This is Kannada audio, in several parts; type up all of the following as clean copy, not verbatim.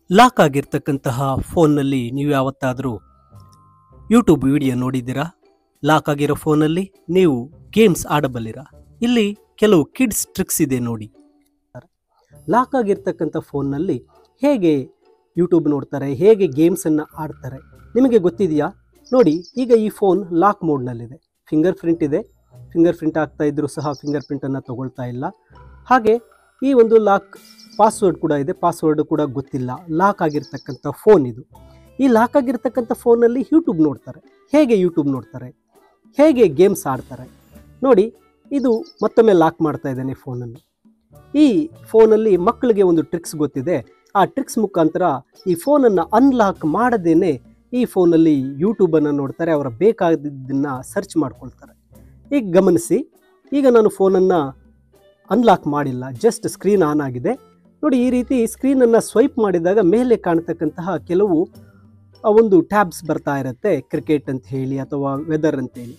ಲಾಕ್ ಆಗಿರ್ತಕ್ಕಂತಹ ಫೋನ್ನಲ್ಲಿ ನೀವು ಯಾವತ್ತಾದರೂ ಯೂಟ್ಯೂಬ್ ವಿಡಿಯೋ ನೋಡಿದ್ದೀರಾ? ಲಾಕ್ ಆಗಿರೋ ಫೋನಲ್ಲಿ ನೀವು ಗೇಮ್ಸ್ ಆಡಬಲ್ಲಿರಾ? ಇಲ್ಲಿ ಕೆಲವು ಕಿಡ್ಸ್ ಟ್ರಿಕ್ಸ್ ಇದೆ ನೋಡಿ. ಲಾಕ್ ಆಗಿರ್ತಕ್ಕಂಥ ಫೋನ್ನಲ್ಲಿ ಹೇಗೆ ಯೂಟ್ಯೂಬ್ ನೋಡ್ತಾರೆ, ಹೇಗೆ ಗೇಮ್ಸನ್ನು ಆಡ್ತಾರೆ ನಿಮಗೆ ಗೊತ್ತಿದೆಯಾ? ನೋಡಿ, ಈಗ ಈ ಫೋನ್ ಲಾಕ್ ಮೋಡ್ನಲ್ಲಿದೆ. ಫಿಂಗರ್ ಪ್ರಿಂಟ್ ಇದೆ. ಫಿಂಗರ್ ಪ್ರಿಂಟ್ ಆಗ್ತಾ ಇದ್ರೂ ಸಹ ಫಿಂಗರ್ ಪ್ರಿಂಟನ್ನು ತಗೊಳ್ತಾ ಇಲ್ಲ. ಹಾಗೆ ಈ ಒಂದು ಲಾಕ್ ಪಾಸ್ವರ್ಡ್ ಕೂಡ ಇದೆ. ಪಾಸ್ವರ್ಡ್ ಕೂಡ ಗೊತ್ತಿಲ್ಲ. ಲಾಕ್ ಆಗಿರ್ತಕ್ಕಂಥ ಫೋನ್ ಇದು. ಈ ಲಾಕ್ ಆಗಿರ್ತಕ್ಕಂಥ ಫೋನಲ್ಲಿ ಯೂಟ್ಯೂಬ್ ನೋಡ್ತಾರೆ. ಹೇಗೆ ಯೂಟ್ಯೂಬ್ ನೋಡ್ತಾರೆ, ಹೇಗೆ ಗೇಮ್ಸ್ ಆಡ್ತಾರೆ ನೋಡಿ. ಇದು ಮತ್ತೊಮ್ಮೆ ಲಾಕ್ ಮಾಡ್ತಾ ಇದ್ದೇನೆ ಫೋನನ್ನು. ಈ ಫೋನಲ್ಲಿ ಮಕ್ಕಳಿಗೆ ಒಂದು ಟ್ರಿಕ್ಸ್ ಗೊತ್ತಿದೆ. ಆ ಟ್ರಿಕ್ಸ್ ಮುಖಾಂತರ ಈ ಫೋನನ್ನು ಅನ್ಲಾಕ್ ಮಾಡದೇನೆ ಈ ಫೋನಲ್ಲಿ ಯೂಟ್ಯೂಬನ್ನು ನೋಡ್ತಾರೆ. ಅವರ ಬೇಕಾದದ್ದನ್ನು ಸರ್ಚ್ ಮಾಡ್ಕೊಳ್ತಾರೆ. ಈಗ ಗಮನಿಸಿ, ಈಗ ನಾನು ಫೋನನ್ನು ಅನ್ಲಾಕ್ ಮಾಡಿಲ್ಲ, ಜಸ್ಟ್ ಸ್ಕ್ರೀನ್ ಆನ್ ಆಗಿದೆ ನೋಡಿ. ಈ ರೀತಿ ಸ್ಕ್ರೀನನ್ನು ಸ್ವೈಪ್ ಮಾಡಿದಾಗ ಮೇಲೆ ಕಾಣ್ತಕ್ಕಂತಹ ಕೆಲವು ಒಂದು ಟ್ಯಾಬ್ಸ್ ಬರ್ತಾ ಇರುತ್ತೆ. ಕ್ರಿಕೆಟ್ ಅಂತ ಹೇಳಿ ಅಥವಾ ವೆದರ್ ಅಂತ ಹೇಳಿ.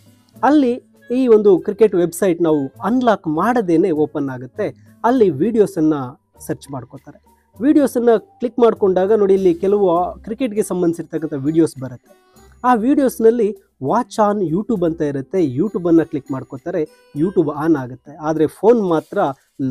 ಅಲ್ಲಿ ಈ ಒಂದು ಕ್ರಿಕೆಟ್ ವೆಬ್ಸೈಟ್ ನಾವು ಅನ್ಲಾಕ್ ಮಾಡದೇನೆ ಓಪನ್ ಆಗುತ್ತೆ. ಅಲ್ಲಿ ವೀಡಿಯೋಸನ್ನು ಸರ್ಚ್ ಮಾಡ್ಕೋತಾರೆ. ವೀಡಿಯೋಸನ್ನು ಕ್ಲಿಕ್ ಮಾಡಿಕೊಂಡಾಗ ನೋಡಿ, ಇಲ್ಲಿ ಕೆಲವು ಕ್ರಿಕೆಟ್ಗೆ ಸಂಬಂಧಿಸಿರ್ತಕ್ಕಂಥ ವೀಡಿಯೋಸ್ ಬರುತ್ತೆ. ಆ ವೀಡಿಯೋಸ್ನಲ್ಲಿ ವಾಚ್ ಆನ್ ಯೂಟ್ಯೂಬ್ ಅಂತ ಇರುತ್ತೆ. ಯೂಟ್ಯೂಬನ್ನು ಕ್ಲಿಕ್ ಮಾಡ್ಕೋತಾರೆ, ಯೂಟ್ಯೂಬ್ ಆನ್ ಆಗುತ್ತೆ. ಆದರೆ ಫೋನ್ ಮಾತ್ರ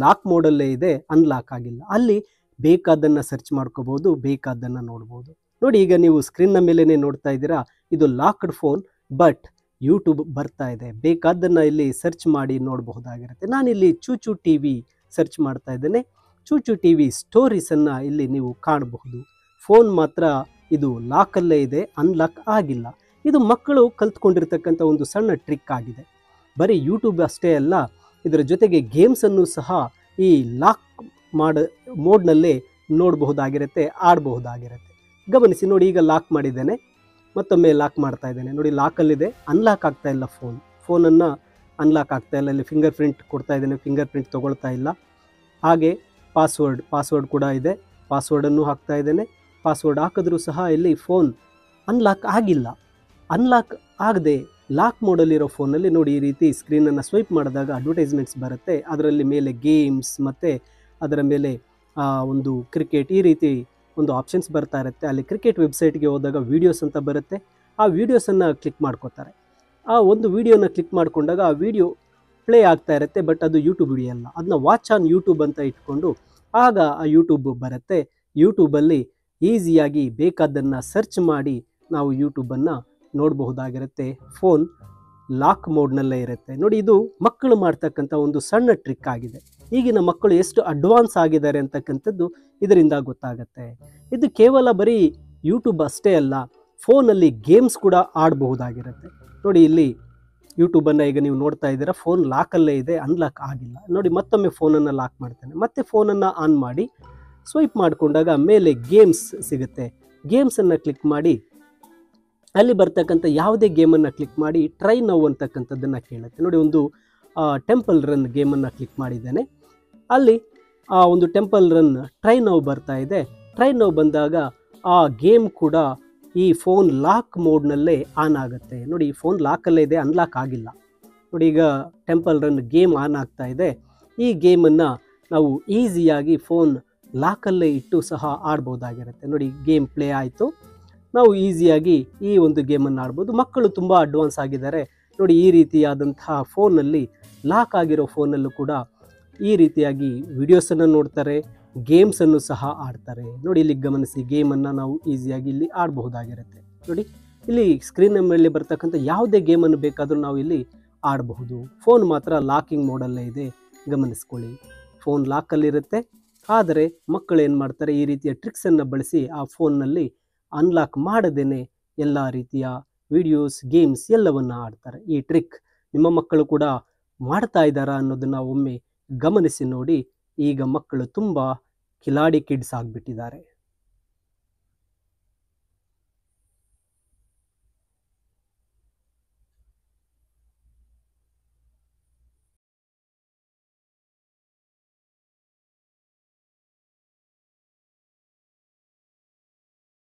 ಲಾಕ್ ಮೋಡಲ್ಲೇ ಇದೆ, ಅನ್ಲಾಕ್ ಆಗಿಲ್ಲ. ಅಲ್ಲಿ ಬೇಕಾದ್ದನ್ನು ಸರ್ಚ್ ಮಾಡ್ಕೋಬೋದು, ಬೇಕಾದ್ದನ್ನು ನೋಡ್ಬೋದು ನೋಡಿ. ಈಗ ನೀವು ಸ್ಕ್ರೀನ್ನ ಮೇಲೇ ನೋಡ್ತಾ ಇದ್ದೀರಾ, ಇದು ಲಾಕ್ಡ್ ಫೋನ್, ಬಟ್ ಯೂಟ್ಯೂಬ್ ಬರ್ತಾ ಇದೆ. ಬೇಕಾದ್ದನ್ನು ಇಲ್ಲಿ ಸರ್ಚ್ ಮಾಡಿ ನೋಡಬಹುದಾಗಿರುತ್ತೆ. ನಾನಿಲ್ಲಿ ಚೂಚು ಟಿ ವಿ ಸರ್ಚ್ ಮಾಡ್ತಾ ಇದ್ದೇನೆ. ಚೂಚು ಟಿ ವಿ ಸ್ಟೋರೀಸನ್ನು ಇಲ್ಲಿ ನೀವು ಕಾಣಬಹುದು. ಫೋನ್ ಮಾತ್ರ ಇದು ಲಾಕಲ್ಲೇ ಇದೆ, ಅನ್ಲಾಕ್ ಆಗಿಲ್ಲ. ಇದು ಮಕ್ಕಳು ಕಲ್ತ್ಕೊಂಡಿರ್ತಕ್ಕಂಥ ಒಂದು ಸಣ್ಣ ಟ್ರಿಕ್ ಆಗಿದೆ. ಬರೀ ಯೂಟ್ಯೂಬ್ ಅಷ್ಟೇ ಅಲ್ಲ, ಇದರ ಜೊತೆಗೆ ಗೇಮ್ಸನ್ನು ಸಹ ಈ ಲಾಕ್ ಮೋಡ್ನಲ್ಲೇ ನೋಡಬಹುದಾಗಿರುತ್ತೆ, ಆಡಬಹುದಾಗಿರುತ್ತೆ. ಗಮನಿಸಿ ನೋಡಿ, ಈಗ ಲಾಕ್ ಮಾಡಿದ್ದೇನೆ, ಮತ್ತೊಮ್ಮೆ ಲಾಕ್ ಮಾಡ್ತಾ ಇದ್ದೇನೆ ನೋಡಿ. ಲಾಕಲ್ಲಿದೆ, ಅನ್ಲಾಕ್ ಆಗ್ತಾ ಇಲ್ಲ. ಫೋನನ್ನು ಅನ್ಲಾಕ್ ಆಗ್ತಾ ಇಲ್ಲ. ಇಲ್ಲಿ ಫಿಂಗರ್ ಪ್ರಿಂಟ್ ಕೊಡ್ತಾ ಇದ್ದೇನೆ, ಫಿಂಗರ್ ಪ್ರಿಂಟ್ ತೊಗೊಳ್ತಾ ಇಲ್ಲ. ಹಾಗೆ ಪಾಸ್ವರ್ಡ್ ಕೂಡ ಇದೆ. ಪಾಸ್ವರ್ಡನ್ನು ಹಾಕ್ತಾ ಇದ್ದೇನೆ. ಪಾಸ್ವರ್ಡ್ ಹಾಕಿದ್ರೂ ಸಹ ಇಲ್ಲಿ ಫೋನ್ ಅನ್ಲಾಕ್ ಆಗಿಲ್ಲ. ಅನ್ಲಾಕ್ ಆಗದೆ ಲಾಕ್ ಮೋಡಲ್ಲಿರೋ ಫೋನಲ್ಲಿ ನೋಡಿ, ಈ ರೀತಿ ಸ್ಕ್ರೀನನ್ನು ಸ್ವೈಪ್ ಮಾಡಿದಾಗ ಅಡ್ವರ್ಟೈಸ್ಮೆಂಟ್ಸ್ ಬರುತ್ತೆ. ಅದರಲ್ಲಿ ಮೇಲೆ ಗೇಮ್ಸ್ ಮತ್ತು ಅದರ ಮೇಲೆ ಒಂದು ಕ್ರಿಕೆಟ್, ಈ ರೀತಿ ಒಂದು ಆಪ್ಷನ್ಸ್ ಬರ್ತಾ ಇರುತ್ತೆ. ಅಲ್ಲಿ ಕ್ರಿಕೆಟ್ ವೆಬ್ಸೈಟ್ಗೆ ಹೋದಾಗ ವೀಡಿಯೋಸ್ ಅಂತ ಬರುತ್ತೆ. ಆ ವೀಡಿಯೋಸನ್ನು ಕ್ಲಿಕ್ ಮಾಡ್ಕೋತಾರೆ. ಆ ಒಂದು ವೀಡಿಯೋನ ಕ್ಲಿಕ್ ಮಾಡಿಕೊಂಡಾಗ ಆ ವಿಡಿಯೋ ಪ್ಲೇ ಆಗ್ತಾ ಇರುತ್ತೆ, ಬಟ್ ಅದು ಯೂಟ್ಯೂಬ್ ವಿಡಿಯೋ ಅಲ್ಲ. ಅದನ್ನ ವಾಚ್ ಆನ್ ಯೂಟ್ಯೂಬ್ ಅಂತ ಇಟ್ಕೊಂಡು ಆಗ ಆ ಯೂಟ್ಯೂಬ್ ಬರುತ್ತೆ. ಯೂಟ್ಯೂಬಲ್ಲಿ ಈಸಿಯಾಗಿ ಬೇಕಾದ್ದನ್ನು ಸರ್ಚ್ ಮಾಡಿ ನಾವು ಯೂಟ್ಯೂಬನ್ನು ನೋಡಬಹುದಾಗಿರುತ್ತೆ. ಫೋನ್ ಲಾಕ್ ಮೋಡ್ನಲ್ಲೇ ಇರುತ್ತೆ ನೋಡಿ. ಇದು ಮಕ್ಕಳು ಮಾಡ್ತಕ್ಕಂಥ ಒಂದು ಸಣ್ಣ ಟ್ರಿಕ್ ಆಗಿದೆ. ಈಗಿನ ಮಕ್ಕಳು ಎಷ್ಟು ಅಡ್ವಾನ್ಸ್ ಆಗಿದ್ದಾರೆ ಅಂತಕ್ಕಂಥದ್ದು ಇದರಿಂದ ಗೊತ್ತಾಗುತ್ತೆ. ಇದು ಕೇವಲ ಬರೀ ಯೂಟ್ಯೂಬ್ ಅಷ್ಟೇ ಅಲ್ಲ, ಫೋನಲ್ಲಿ ಗೇಮ್ಸ್ ಕೂಡ ಆಡಬಹುದಾಗಿರುತ್ತೆ ನೋಡಿ. ಇಲ್ಲಿ ಯೂಟ್ಯೂಬನ್ನು ಈಗ ನೀವು ನೋಡ್ತಾ ಇದ್ದೀರಾ, ಫೋನ್ ಲಾಕಲ್ಲೇ ಇದೆ, ಅನ್ಲಾಕ್ ಆಗಿಲ್ಲ ನೋಡಿ. ಮತ್ತೊಮ್ಮೆ ಫೋನನ್ನು ಲಾಕ್ ಮಾಡ್ತೇನೆ, ಮತ್ತೆ ಫೋನನ್ನು ಆನ್ ಮಾಡಿ ಸ್ವೈಪ್ ಮಾಡಿಕೊಂಡಾಗ ಮೇಲೆ ಗೇಮ್ಸ್ ಸಿಗುತ್ತೆ. ಗೇಮ್ಸನ್ನು ಕ್ಲಿಕ್ ಮಾಡಿ ಅಲ್ಲಿ ಬರ್ತಕ್ಕಂಥ ಯಾವುದೇ ಗೇಮನ್ನು ಕ್ಲಿಕ್ ಮಾಡಿ ಟ್ರೈ ನೌ ಅಂತಕ್ಕಂಥದ್ದನ್ನು ಕೇಳುತ್ತೆ ನೋಡಿ. ಒಂದು ಟೆಂಪಲ್ ರನ್ ಗೇಮನ್ನು ಕ್ಲಿಕ್ ಮಾಡಿದ್ದೇನೆ. ಅಲ್ಲಿ ಒಂದು ಟೆಂಪಲ್ ರನ್ ಟ್ರೈ ನೌ ಬರ್ತಾ ಇದೆ. ಟ್ರೈ ನೌ ಬಂದಾಗ ಆ ಗೇಮ್ ಕೂಡ ಈ ಫೋನ್ ಲಾಕ್ ಮೋಡ್ನಲ್ಲೇ ಆನ್ ಆಗುತ್ತೆ ನೋಡಿ. ಫೋನ್ ಲಾಕಲ್ಲೇ ಇದೆ, ಅನ್ಲಾಕ್ ಆಗಿಲ್ಲ ನೋಡಿ. ಈಗ ಟೆಂಪಲ್ ರನ್ ಗೇಮ್ ಆನ್ ಆಗ್ತಾ ಇದೆ. ಈ ಗೇಮನ್ನು ನಾವು ಈಸಿಯಾಗಿ ಫೋನ್ ಲಾಕಲ್ಲೇ ಇಟ್ಟು ಸಹ ಆಡ್ಬೋದಾಗಿರುತ್ತೆ ನೋಡಿ. ಗೇಮ್ ಪ್ಲೇ ಆಯಿತು, ನಾವು ಈಸಿಯಾಗಿ ಈ ಒಂದು ಗೇಮನ್ನು ಆಡ್ಬೋದು. ಮಕ್ಕಳು ತುಂಬ ಅಡ್ವಾನ್ಸ್ ಆಗಿದ್ದಾರೆ ನೋಡಿ. ಈ ರೀತಿಯಾದಂತಹ ಫೋನಲ್ಲಿ, ಲಾಕ್ ಆಗಿರೋ ಫೋನಲ್ಲೂ ಕೂಡ ಈ ರೀತಿಯಾಗಿ ವಿಡಿಯೋಸನ್ನು ನೋಡ್ತಾರೆ, ಗೇಮ್ಸನ್ನು ಸಹ ಆಡ್ತಾರೆ ನೋಡಿ. ಇಲ್ಲಿ ಗಮನಿಸಿ, ಗೇಮನ್ನು ನಾವು ಈಸಿಯಾಗಿ ಇಲ್ಲಿ ಆಡಬಹುದಾಗಿರುತ್ತೆ ನೋಡಿ. ಇಲ್ಲಿ ಸ್ಕ್ರೀನ್ ಮೇಲೆ ಬರ್ತಕ್ಕಂಥ ಯಾವುದೇ ಗೇಮನ್ನು ಬೇಕಾದರೂ ನಾವು ಇಲ್ಲಿ ಆಡಬಹುದು. ಫೋನ್ ಮಾತ್ರ ಲಾಕಿಂಗ್ ಮೋಡಲ್ಲೇ ಇದೆ, ಗಮನಿಸ್ಕೊಳ್ಳಿ. ಫೋನ್ ಲಾಕಲ್ಲಿರುತ್ತೆ, ಆದರೆ ಮಕ್ಕಳು ಏನು ಮಾಡ್ತಾರೆ, ಈ ರೀತಿಯ ಟ್ರಿಕ್ಸನ್ನು ಬಳಸಿ ಆ ಫೋನ್ನಲ್ಲಿ ಅನ್ಲಾಕ್ ಮಾಡದೇನೆ ಎಲ್ಲ ರೀತಿಯ ವಿಡಿಯೋಸ್, ಗೇಮ್ಸ್ ಎಲ್ಲವನ್ನು ಆಡ್ತಾರೆ. ಈ ಟ್ರಿಕ್ ನಿಮ್ಮ ಮಕ್ಕಳು ಕೂಡ ಮಾಡ್ತಾ ಇದ್ದಾರಾ ಅನ್ನೋದನ್ನು ಒಮ್ಮೆ ಗಮನಿಸಿ ನೋಡಿ. ಈಗ ಮಕ್ಕಳು ತುಂಬ ಕಿಲಾಡಿ ಕಿಡ್ಸ್ ಆಗಿಬಿಟ್ಟಿದ್ದಾರೆ.